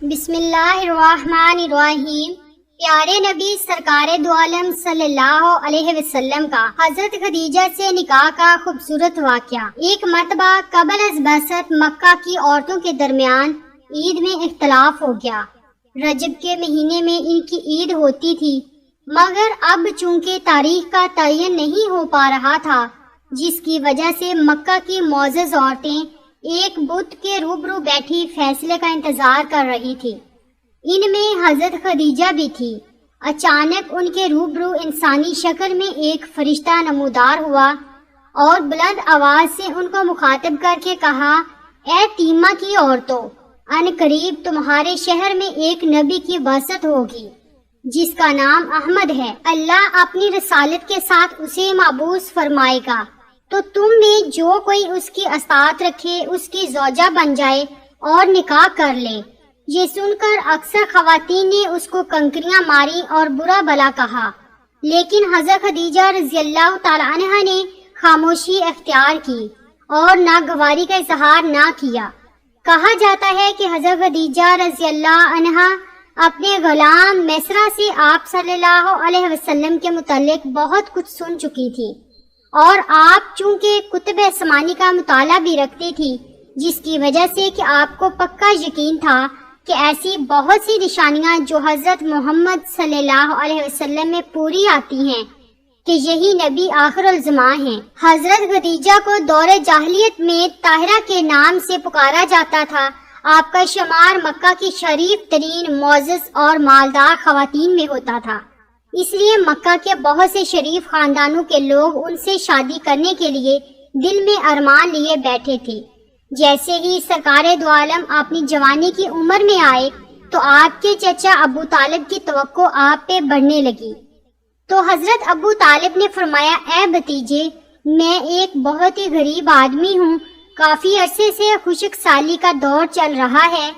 بسم اللہ الرحمن الرحیم۔ پیارے نبی سرکار دو عالم صلی اللہ علیہ وسلم کا حضرت خدیجہ سے نکاح کا خوبصورت واقعہ۔ ایک مرتبہ قبل از بعثت مکہ کی عورتوں کے درمیان عید میں اختلاف ہو گیا۔ رجب کے مہینے میں ان کی عید ہوتی تھی، مگر اب چونکہ تاریخ کا تعین نہیں ہو پا رہا تھا، جس کی وجہ سے مکہ کی معزز عورتیں ایک بت کے روبرو بیٹھی فیصلے کا انتظار کر رہی تھی۔ ان میں حضرت خدیجہ بھی تھی۔ اچانک ان کے روبرو انسانی شکل میں ایک فرشتہ نمودار ہوا اور بلند آواز سے ان کو مخاطب کر کے کہا، اے تیمہ کی عورتوں، ان قریب تمہارے شہر میں ایک نبی کی بعثت ہوگی جس کا نام احمد ہے۔ اللہ اپنی رسالت کے ساتھ اسے مبعوث فرمائے گا، تو تم میں جو کوئی اس کی اطاعت رکھے اس کی زوجہ بن جائے اور نکاح کر لے۔ یہ سن کر اکثر خواتین نے اس کو کنکریاں ماری اور برا بلا کہا، لیکن حضرت خدیجہ رضی اللہ تعالی عنہ نے خاموشی اختیار کی اور ناگواری کا اظہار نہ کیا۔ کہا جاتا ہے کہ حضرت خدیجہ رضی اللہ عنہ اپنے غلام میسرہ سے آپ صلی اللہ علیہ وسلم کے متعلق بہت کچھ سن چکی تھی، اور آپ چونکہ کتب آسمانی کا مطالعہ بھی رکھتی تھی، جس کی وجہ سے کہ آپ کو پکا یقین تھا کہ ایسی بہت سی نشانیاں جو حضرت محمد صلی اللہ علیہ وسلم میں پوری آتی ہیں کہ یہی نبی آخر الزمان ہیں۔ حضرت خدیجہ کو دور جاہلیت میں طاہرہ کے نام سے پکارا جاتا تھا۔ آپ کا شمار مکہ کی شریف ترین معزز اور مالدار خواتین میں ہوتا تھا، اس لیے مکہ کے بہت سے شریف خاندانوں کے لوگ ان سے شادی کرنے کے لیے دل میں ارمان لیے بیٹھے تھے۔ جیسے ہی سرکار دو عالم اپنی جوانی کی عمر میں آئے تو آپ کے چچا ابو طالب کی توقع آپ پہ بڑھنے لگی۔ تو حضرت ابو طالب نے فرمایا، اے بھتیجے، میں ایک بہت ہی غریب آدمی ہوں، کافی عرصے سے خشک سالی کا دور چل رہا ہے،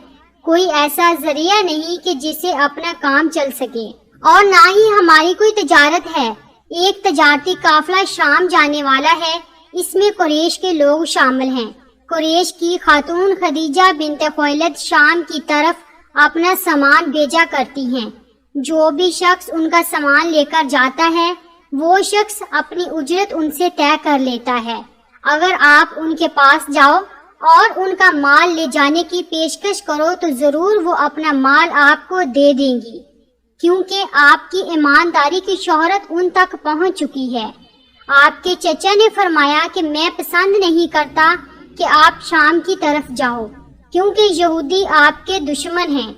کوئی ایسا ذریعہ نہیں کہ جس سے اپنا کام چل سکے، اور نہ ہی ہماری کوئی تجارت ہے۔ ایک تجارتی قافلہ شام جانے والا ہے، اس میں قریش کے لوگ شامل ہیں۔ قریش کی خاتون خدیجہ بنت خویلد شام کی طرف اپنا سامان بھیجا کرتی ہیں۔ جو بھی شخص ان کا سامان لے کر جاتا ہے وہ شخص اپنی اجرت ان سے طے کر لیتا ہے۔ اگر آپ ان کے پاس جاؤ اور ان کا مال لے جانے کی پیشکش کرو تو ضرور وہ اپنا مال آپ کو دے دیں گی، کیونکہ آپ کی ایمانداری کی شہرت ان تک پہنچ چکی ہے۔ آپ کے چچا نے فرمایا کہ میں پسند نہیں کرتا کہ آپ شام کی طرف جاؤ، کیونکہ یہودی آپ کے دشمن ہیں،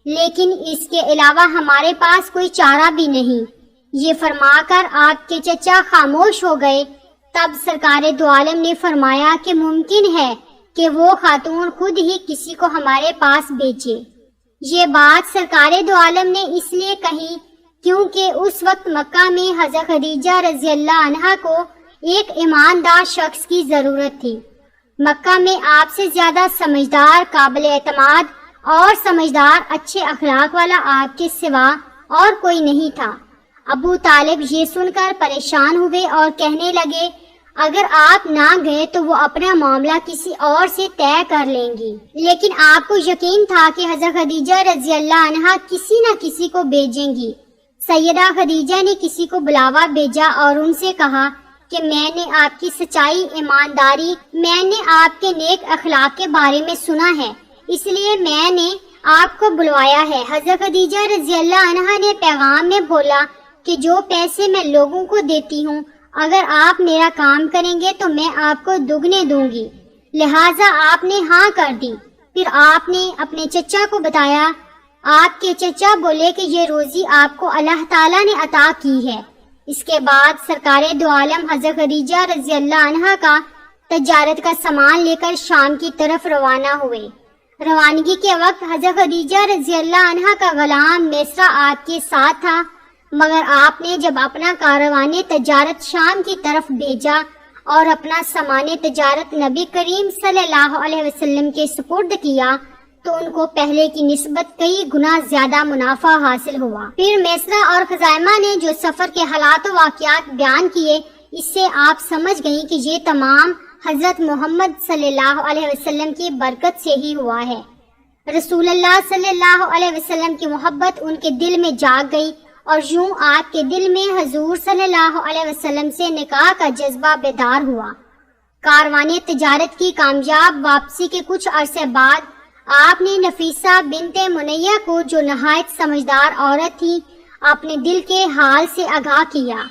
لیکن اس کے علاوہ ہمارے پاس کوئی چارہ بھی نہیں۔ یہ فرما کر آپ کے چچا خاموش ہو گئے۔ تب سرکار دو عالم نے فرمایا کہ ممکن ہے کہ وہ خاتون خود ہی کسی کو ہمارے پاس بھیجے۔ یہ بات سرکار دو عالم نے اس لیے کہی کیونکہ اس وقت مکہ میں حضرت خدیجہ رضی اللہ عنہا کو ایک ایماندار شخص کی ضرورت تھی۔ مکہ میں آپ سے زیادہ سمجھدار، قابل اعتماد اور سمجھدار، اچھے اخلاق والا آپ کے سوا اور کوئی نہیں تھا۔ ابو طالب یہ سن کر پریشان ہوئے اور کہنے لگے، اگر آپ نہ گئے تو وہ اپنا معاملہ کسی اور سے طے کر لیں گی۔ لیکن آپ کو یقین تھا کہ حضرت خدیجہ رضی اللہ عنہا کسی نہ کسی کو بھیجیں گی۔ سیدہ خدیجہ نے کسی کو بلاوا بھیجا اور ان سے کہا کہ میں نے آپ کی سچائی، ایمانداری، میں نے آپ کے نیک اخلاق کے بارے میں سنا ہے، اس لیے میں نے آپ کو بلوایا ہے۔ حضرت خدیجہ رضی اللہ عنہا نے پیغام میں بولا کہ جو پیسے میں لوگوں کو دیتی ہوں، اگر آپ میرا کام کریں گے تو میں آپ کو دگنے دوں گی، لہٰذا آپ نے ہاں کر دی۔ پھر آپ نے اپنے چچا کو بتایا۔ آپ کے چچا بولے کہ یہ روزی آپ کو اللہ تعالیٰ نے عطا کی ہے۔ اس کے بعد سرکار دو عالم حضرت خدیجہ رضی اللہ عنہا کا تجارت کا سامان لے کر شام کی طرف روانہ ہوئے۔ روانگی کے وقت حضرت خدیجہ رضی اللہ عنہا کا غلام میسرہ آپ کے ساتھ تھا، مگر آپ نے جب اپنا کاروان تجارت شام کی طرف بھیجا اور اپنا سامان تجارت نبی کریم صلی اللہ علیہ وسلم کے سپرد کیا تو ان کو پہلے کی نسبت کئی گنا زیادہ منافع حاصل ہوا۔ پھر میسرہ اور خزائمہ نے جو سفر کے حالات و واقعات بیان کیے، اس سے آپ سمجھ گئیں کہ یہ تمام حضرت محمد صلی اللہ علیہ وسلم کی برکت سے ہی ہوا ہے۔ رسول اللہ صلی اللہ علیہ وسلم کی محبت ان کے دل میں جاگ گئی اور یوں آپ کے دل میں حضور صلی اللہ علیہ وسلم سے نکاح کا جذبہ بیدار ہوا۔ کاروان تجارت کی کامیاب واپسی کے کچھ عرصے بعد آپ نے نفیسہ بنت منیہ کو، جو نہایت سمجھدار عورت تھی، اپنے دل کے حال سے آگاہ کیا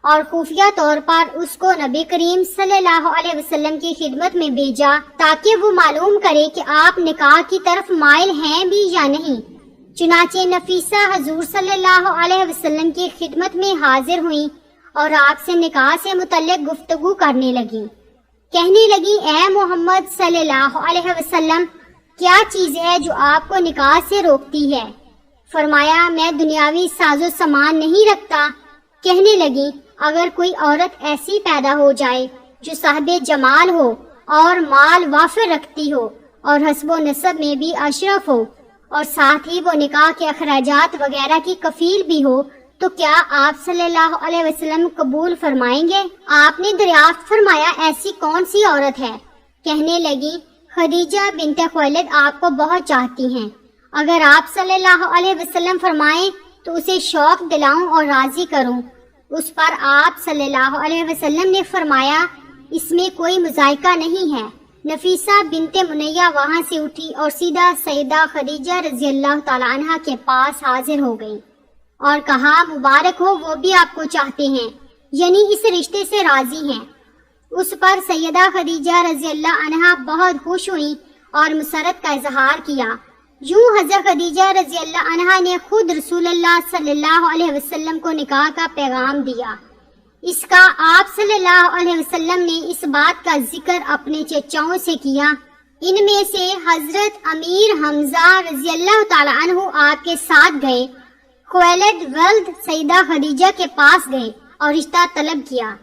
اور خفیہ طور پر اس کو نبی کریم صلی اللہ علیہ وسلم کی خدمت میں بھیجا تاکہ وہ معلوم کرے کہ آپ نکاح کی طرف مائل ہیں بھی یا نہیں۔ چنانچہ نفیسہ حضور صلی اللہ علیہ وسلم کی خدمت میں حاضر ہوئیں اور آپ سے نکاح سے متعلق گفتگو کرنے لگیں۔ کہنے لگی، اے محمد صلی اللہ علیہ وسلم، کیا چیز ہے جو آپ کو نکاح سے روکتی ہے؟ فرمایا، میں دنیاوی ساز و سامان نہیں رکھتا۔ کہنے لگی، اگر کوئی عورت ایسی پیدا ہو جائے جو صاحب جمال ہو اور مال وافر رکھتی ہو اور حسب و نسب میں بھی اشرف ہو اور ساتھ ہی وہ نکاح کے اخراجات وغیرہ کی کفیل بھی ہو، تو کیا آپ صلی اللہ علیہ وسلم قبول فرمائیں گے؟ آپ نے دریافت فرمایا، ایسی کون سی عورت ہے؟ کہنے لگی، خدیجہ بنت خویلد آپ کو بہت چاہتی ہیں، اگر آپ صلی اللہ علیہ وسلم فرمائیں تو اسے شوق دلاؤں اور راضی کروں۔ اس پر آپ صلی اللہ علیہ وسلم نے فرمایا، اس میں کوئی مذائقہ نہیں ہے۔ نفیسہ بنت منیہ وہاں سے اٹھی اور سیدھا سیدہ خدیجہ رضی اللہ تعالیٰ عنہ کے پاس حاضر ہو گئی اور کہا، مبارک ہو، وہ بھی آپ کو چاہتے ہیں، یعنی اس رشتے سے راضی ہیں۔ اس پر سیدہ خدیجہ رضی اللہ عنہا بہت خوش ہوئی اور مسرت کا اظہار کیا۔ یوں حضرت خدیجہ رضی اللہ عنہا نے خود رسول اللہ صلی اللہ علیہ وسلم کو نکاح کا پیغام دیا۔ اس کا آپ صلی اللہ علیہ وسلم نے اس بات کا ذکر اپنے چچاؤں سے کیا۔ ان میں سے حضرت امیر حمزہ رضی اللہ تعالی عنہ آپ کے ساتھ گئے، خویلد ولد سیدہ خدیجہ کے پاس گئے اور رشتہ طلب کیا۔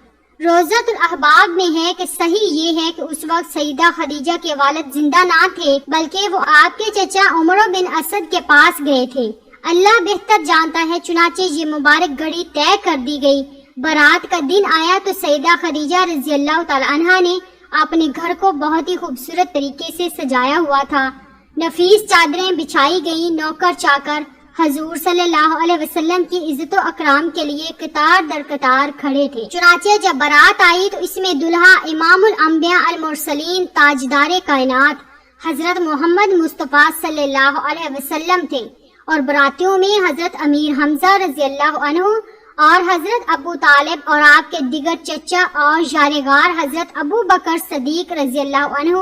روزۃ الاحباب میں ہے کہ صحیح یہ ہے کہ اس وقت سیدہ خدیجہ کے والد زندہ نہ تھے، بلکہ وہ آپ کے چچا عمر بن اسد کے پاس گئے تھے۔ اللہ بہتر جانتا ہے، چنانچہ یہ مبارک گھڑی طے کر دی گئی۔ برات کا دن آیا تو سیدہ خدیجہ رضی اللہ تعالی عنہا نے اپنے گھر کو بہت ہی خوبصورت طریقے سے سجایا ہوا تھا۔ نفیس چادریں بچھائی گئی، نوکر چاکر حضور صلی اللہ علیہ وسلم کی عزت و اکرام کے لیے قطار در قطار کھڑے تھے۔ چنانچہ جب برات آئی تو اس میں دلہا امام الانبیاء المرسلین تاجدار کائنات حضرت محمد مصطفیٰ صلی اللہ علیہ وسلم تھے، اور براتیوں میں حضرت امیر حمزہ رضی اللہ عنہ اور حضرت ابو طالب اور آپ کے دیگر چچا اور یارغار حضرت ابو بکر صدیق رضی اللہ عنہ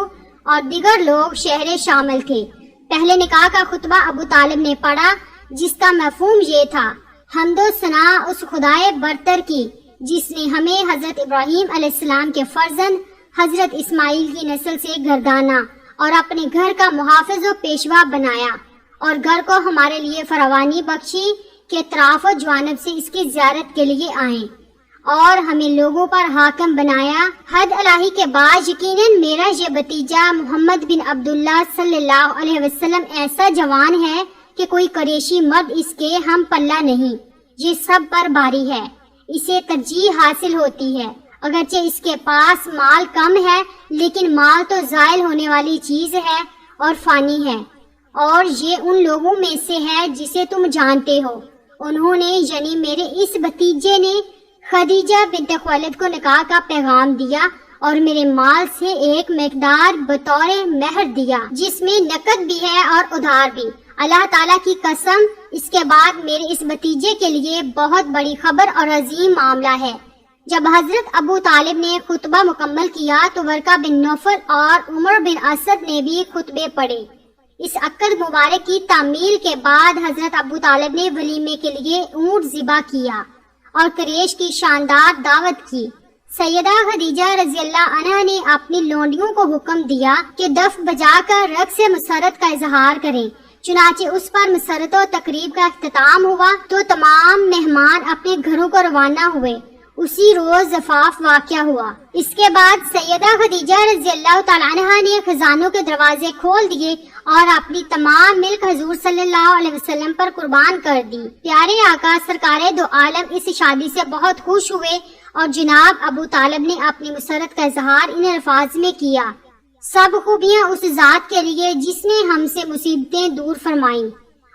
اور دیگر لوگ شہر شامل تھے۔ پہلے نکاح کا خطبہ ابو طالب نے پڑھا، جس کا مفہوم یہ تھا، حمد و ثنا اس خدائے برتر کی جس نے ہمیں حضرت ابراہیم علیہ السلام کے فرزند حضرت اسماعیل کی نسل سے گردانا اور اپنے گھر کا محافظ و پیشوا بنایا، اور گھر کو ہمارے لیے فراوانی بخشی کہ اطراف و جوانب سے اس کی زیارت کے لیے آئیں، اور ہمیں لوگوں پر حاکم بنایا۔ حد الہی کے بعد یقیناً میرا یہ بھتیجا محمد بن عبداللہ صلی اللہ علیہ وسلم ایسا جوان ہے کہ کوئی قریشی مرد اس کے ہم پلہ نہیں، یہ سب پر بھاری ہے، اسے ترجیح حاصل ہوتی ہے، اگرچہ اس کے پاس مال کم ہے، لیکن مال تو زائل ہونے والی چیز ہے اور فانی ہے، اور یہ ان لوگوں میں سے ہے جسے تم جانتے ہو۔ انہوں نے یعنی میرے اس بھتیجے نے خدیجہ بنت خویلد کو نکاح کا پیغام دیا اور میرے مال سے ایک مقدار بطور مہر دیا، جس میں نقد بھی ہے اور ادھار بھی۔ اللہ تعالیٰ کی قسم، اس کے بعد میرے اس بھتیجے کے لیے بہت بڑی خبر اور عظیم معاملہ ہے۔ جب حضرت ابو طالب نے خطبہ مکمل کیا تو ورقہ بن نوفل اور عمر بن اسد نے بھی خطبے پڑھے۔ اس عقد مبارک کی تعمیل کے بعد حضرت ابو طالب نے ولیمے کے لیے اونٹ ذبح کیا اور قریش کی شاندار دعوت کی۔ سیدہ خدیجہ رضی اللہ عنہا نے اپنی لونڈیوں کو حکم دیا کہ دف بجا کر رقص سے مسرت کا اظہار کریں۔ چنانچہ اس پر مسرت و تقریب کا اختتام ہوا تو تمام مہمان اپنے گھروں کو روانہ ہوئے۔ اسی روز زفاف واقعہ ہوا۔ اس کے بعد سیدہ خدیجہ رضی اللہ تعالیٰ عنہا نے خزانوں کے دروازے کھول دیے اور اپنی تمام ملک حضور صلی اللہ علیہ وسلم پر قربان کر دی۔ پیارے آقا سرکار دو عالم اس شادی سے بہت خوش ہوئے اور جناب ابو طالب نے اپنی مسرت کا اظہار ان الفاظ میں کیا، سب خوبیاں اس ذات کے لیے جس نے ہم سے مصیبتیں دور فرمائیں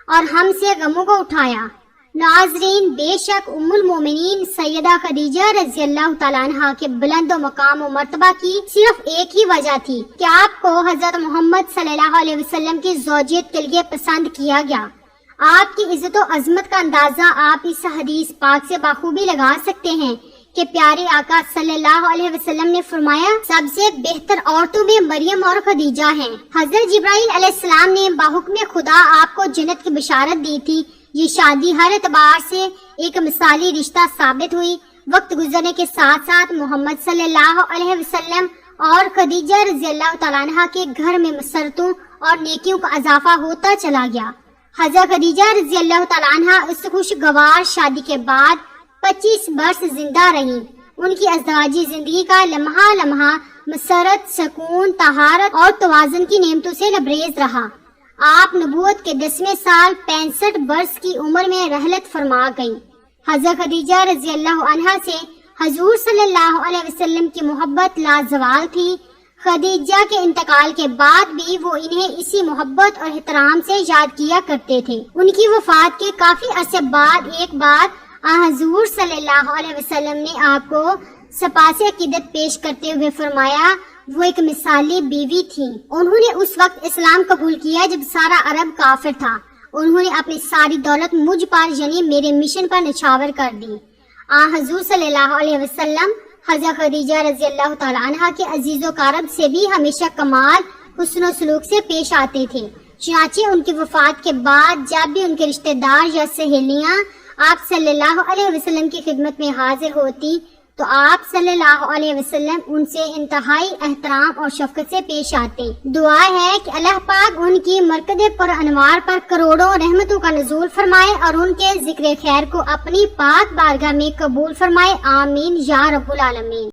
اور ہم سے غموں کو اٹھایا۔ ناظرین، بے شک ام المومنین سیدہ خدیجہ رضی اللہ تعالیٰ عنہ کے بلند و مقام و مرتبہ کی صرف ایک ہی وجہ تھی کہ آپ کو حضرت محمد صلی اللہ علیہ وسلم کی زوجیت کے لیے پسند کیا گیا۔ آپ کی عزت و عظمت کا اندازہ آپ اس حدیث پاک سے بخوبی لگا سکتے ہیں کہ پیارے آقا صلی اللہ علیہ وسلم نے فرمایا، سب سے بہتر عورتوں میں مریم اور خدیجہ ہیں۔ حضرت جبرائیل علیہ السلام نے بحکم خدا آپ کو جنت کی بشارت دی تھی۔ یہ شادی ہر اعتبار سے ایک مثالی رشتہ ثابت ہوئی۔ وقت گزرنے کے ساتھ ساتھ محمد صلی اللہ علیہ وسلم اور خدیجہ رضی اللہ تعالیٰ عنہ کے گھر میں مسرتوں اور نیکیوں کا اضافہ ہوتا چلا گیا۔ حضرت خدیجہ رضی اللہ تعالیٰ عنہ اس خوشگوار شادی کے بعد 25 برس زندہ رہیں۔ ان کی ازدواجی زندگی کا لمحہ لمحہ مسرت، سکون، طہارت اور توازن کی نعمتوں سے لبریز رہا۔ آپ نبوت کے 10ویں سال 65 برس کی عمر میں رحلت فرما گئیں۔ حضرت خدیجہ رضی اللہ عنہا سے حضور صلی اللہ علیہ وسلم کی محبت لازوال تھی۔ خدیجہ کے انتقال کے بعد بھی وہ انہیں اسی محبت اور احترام سے یاد کیا کرتے تھے۔ ان کی وفات کے کافی عرصے بعد ایک بار حضور صلی اللہ علیہ وسلم نے آپ کو سپاس عقیدت پیش کرتے ہوئے فرمایا، وہ ایک مثالی بیوی تھی۔ انہوں نے اس وقت اسلام قبول کیا جب سارا عرب کافر تھا۔ انہوں نے اپنی ساری دولت مجھ پر یعنی میرے مشن پر نچھاور کر دی۔ حضور صلی اللہ علیہ وسلم حضرت خدیجہ رضی اللہ تعالیٰ عنہ کے عزیز و قارب سے بھی ہمیشہ کمال حسن و سلوک سے پیش آتے تھے۔ چنانچہ ان کی وفات کے بعد جب بھی ان کے رشتہ دار یا سہیلیاں آپ صلی اللہ علیہ وسلم کی خدمت میں حاضر ہوتی تو آپ صلی اللہ علیہ وسلم ان سے انتہائی احترام اور شفقت سے پیش آتے۔ دعا ہے کہ اللہ پاک ان کی مرکز پر انوار پر کروڑوں رحمتوں کا نزول فرمائے اور ان کے ذکر خیر کو اپنی پاک بارگاہ میں قبول فرمائے۔ آمین یا رب العالمین۔